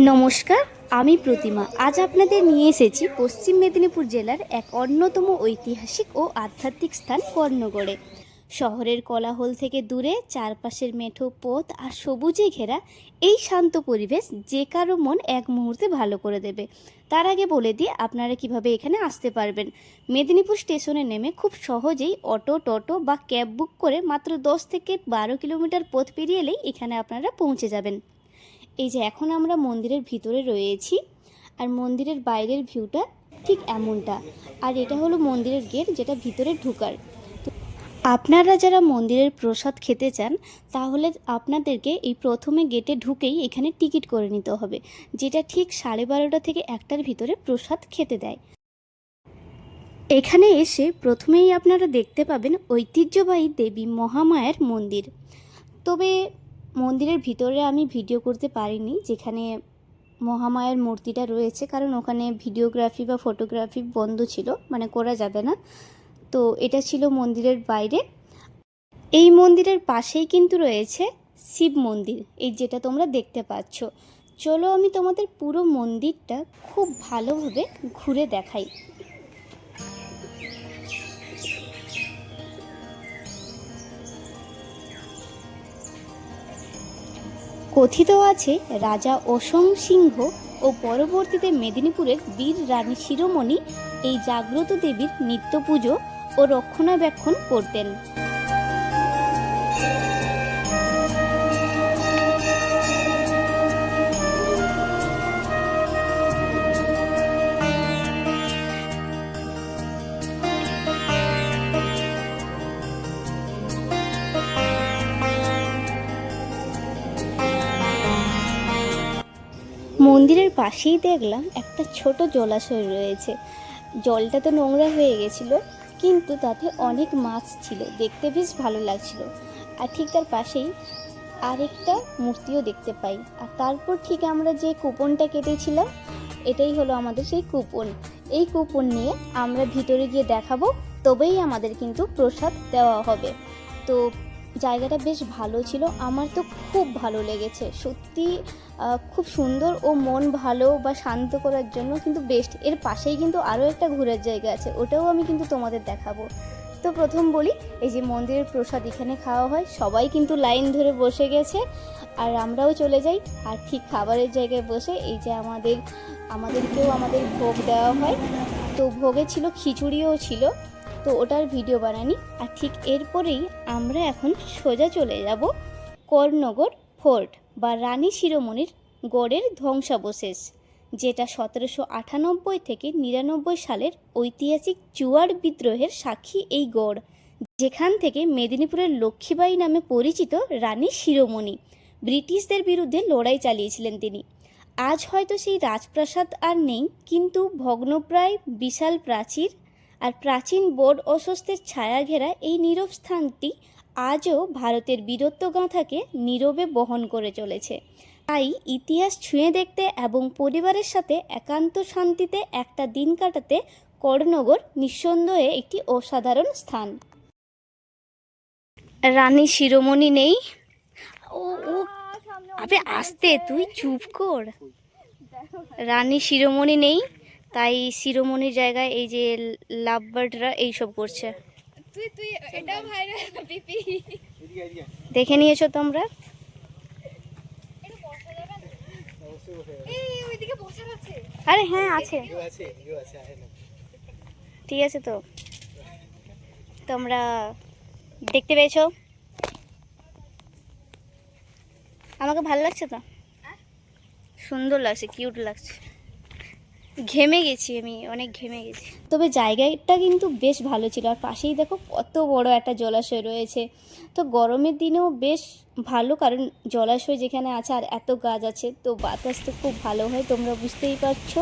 নমস্কার, আমি প্রতিমা। আজ আপনাদের নিয়ে এসেছি পশ্চিম মেদিনীপুর জেলার এক অন্যতম ঐতিহাসিক ও আধ্যাত্মিক স্থান কর্ণগড়ে। শহরের কোলাহল থেকে দূরে, চারপাশের মেঠো পথ আর সবুজে ঘেরা এই শান্ত পরিবেশ যে কারো মন এক মুহূর্তে ভালো করে দেবে। তার আগে বলে দিই আপনারা কিভাবে এখানে আসতে পারবেন। মেদিনীপুর স্টেশনে নেমে খুব সহজেই অটো, টোটো বা ক্যাব বুক করে মাত্র 10 থেকে 12 কিলোমিটার পথ পেরিয়ে এলেই এখানে আপনারা পৌঁছে যাবেন। এই যে এখন আমরা মন্দিরের ভিতরে রয়েছি, আর মন্দিরের বাইরের ভিউটা ঠিক এমনটা। আর এটা হলো মন্দিরের গেট, যেটা ভিতরে ঢোকার। তো আপনারা যারা মন্দিরের প্রসাদ খেতে চান, তাহলে আপনাদেরকে এই প্রথমে গেটে ঢুকেই এখানে টিকিট করে নিতে হবে, যেটা ঠিক 12:30 থেকে 1টার ভিতরে প্রসাদ খেতে দেয়। এখানে এসে প্রথমেই আপনারা দেখতে পাবেন ঐতিহ্যবাহী দেবী মহামায়ার মন্দির। তবে মন্দিরের ভিতরে আমি ভিডিও করতে পারিনি, যেখানে মহামায়ার মূর্তিটা রয়েছে, কারণ ওখানে ভিডিওগ্রাফি বা ফটোগ্রাফি বন্ধ ছিল, মানে করা যাবে না। তো এটা ছিল মন্দিরের বাইরে। এই মন্দিরের পাশেই কিন্তু রয়েছে শিব মন্দির, এই যেটা তোমরা দেখতে পাচ্ছ। চলো আমি তোমাদের পুরো মন্দিরটা খুব ভালোভাবে ঘুরে দেখাই। কথিত আছে রাজা অসম সিংহ ও পরবর্তীতে মেদিনীপুরের বীর রানী শিরোমণি এই জাগ্রত দেবীর নিত্য পুজো ও রক্ষণাবেক্ষণ করতেন। মন্দিরের পাশেই দেখলাম একটা ছোট জলাশয় রয়েছে। জলটা তো নোংরা হয়ে গেছিলো, কিন্তু তাতে অনেক মাছ ছিল, দেখতে বেশ ভালো লাগছিল। আর ঠিক তার পাশেই আরেকটা মূর্তিও দেখতে পাই। আর তারপর ঠিক আমরা যে কুপনটা কেটেছিলাম, এটাই হলো আমাদের সেই কুপন। এই কুপন নিয়ে আমরা ভিতরে গিয়ে দেখাবো, তবেই আমাদের কিন্তু প্রসাদ দেওয়া হবে। তো জায়গাটা বেশ ভালো ছিল, আমার তো খুব ভালো লেগেছে সত্যি। খুব সুন্দর ও মন ভালো বা শান্ত করার জন্য কিন্তু বেস্ট। এর পাশেই কিন্তু আরও একটা ঘোরার জায়গা আছে, ওটাও আমি কিন্তু তোমাদের দেখাবো। তো প্রথম বলি, এই যে মন্দিরের প্রসাদ এখানে খাওয়া হয়, সবাই কিন্তু লাইন ধরে বসে গেছে, আর আমরাও চলে যাই। আর ঠিক খাবারের জায়গায় বসে এই যে আমাদেরকেও আমাদের ভোগ দেওয়া হয়। তো ভোগে ছিল খিচুড়িও ছিল, তো ওটার ভিডিও বানানি। আর ঠিক এরপরেই আমরা এখন সোজা চলে যাব কর্ণগড় ফোর্ট বা রানী শিরোমণির গড়ের ধ্বংসাবশেষ, যেটা 1798 থেকে 99 সালের ঐতিহাসিক চুয়াড় বিদ্রোহের সাক্ষী এই গড়, যেখান থেকে মেদিনীপুরের লক্ষ্মীবাঈ নামে পরিচিত রানী শিরোমণি ব্রিটিশদের বিরুদ্ধে লড়াই চালিয়েছিলেন তিনি। আজ হয়তো সেই রাজপ্রাসাদ আর নেই, কিন্তু ভগ্নপ্রায় বিশাল প্রাচীর আর প্রাচীন বোর্ড অস্বস্তের ছায়া ঘেরা এই নীরব স্থানটি আজও ভারতের বীরত্বগাথাকে নীরবে বহন করে চলেছে। তাই ইতিহাস ছুঁয়ে দেখতে এবং পরিবারের সাথে একান্ত শান্তিতে একটা দিন কাটাতে কর্ণগড় নিঃসন্দেহে একটি অসাধারণ স্থান। রানী শিরোমণি নেই। ও ও আবে আস্তে, তুই চুপ কর। রানী শিরোমণি নেই, তাই শিরোমণির জায়গায় এই যে লাভ বার্ডরা এইসব করছে। দেখে নিয়েছো তোমরা? আরে হ্যাঁ আছে, ঠিক আছে। তো তোমরা দেখতে পেয়েছো? আমাকে ভালো লাগছে তো, সুন্দর লাগছে, কিউট লাগছে। ঘেমে গেছি, আমি অনেক ঘেমে গেছি। তবে জায়গাটা কিন্তু বেশ ভালো ছিল। আর পাশেই দেখো কত বড় একটা জলাশয় রয়েছে। তো গরমের দিনেও বেশ ভালো, কারণ জলাশয় যেখানে আছে আর এত গাছ আছে, তো বাতাস তো খুব ভালো হয়, তোমরা বুঝতেই পারছো।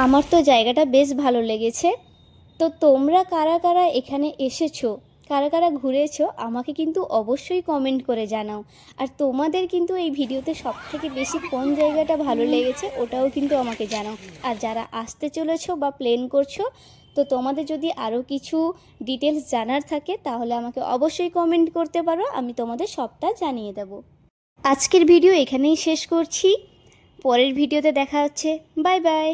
আমার তো জায়গাটা বেশ ভালো লেগেছে। তো তোমরা কারা কারা এখানে এসেছো, কারা কারা ঘুরেছো, আমাকে কিন্তু অবশ্যই কমেন্ট করে জানাও। আর তোমাদের কিন্তু এই ভিডিওতে সবথেকে বেশি কোন জায়গাটা ভালো লেগেছে ওটাও কিন্তু আমাকে জানাও। আর যারা আসতে চলেছো বা প্ল্যান করছো, তো তোমাদের যদি আরও কিছু ডিটেলস জানার থাকে, তাহলে আমাকে অবশ্যই কমেন্ট করতে পারো, আমি তোমাদের সবটা জানিয়ে দেব। আজকের ভিডিও এখানেই শেষ করছি। পরের ভিডিওতে দেখা হচ্ছে। Bye bye.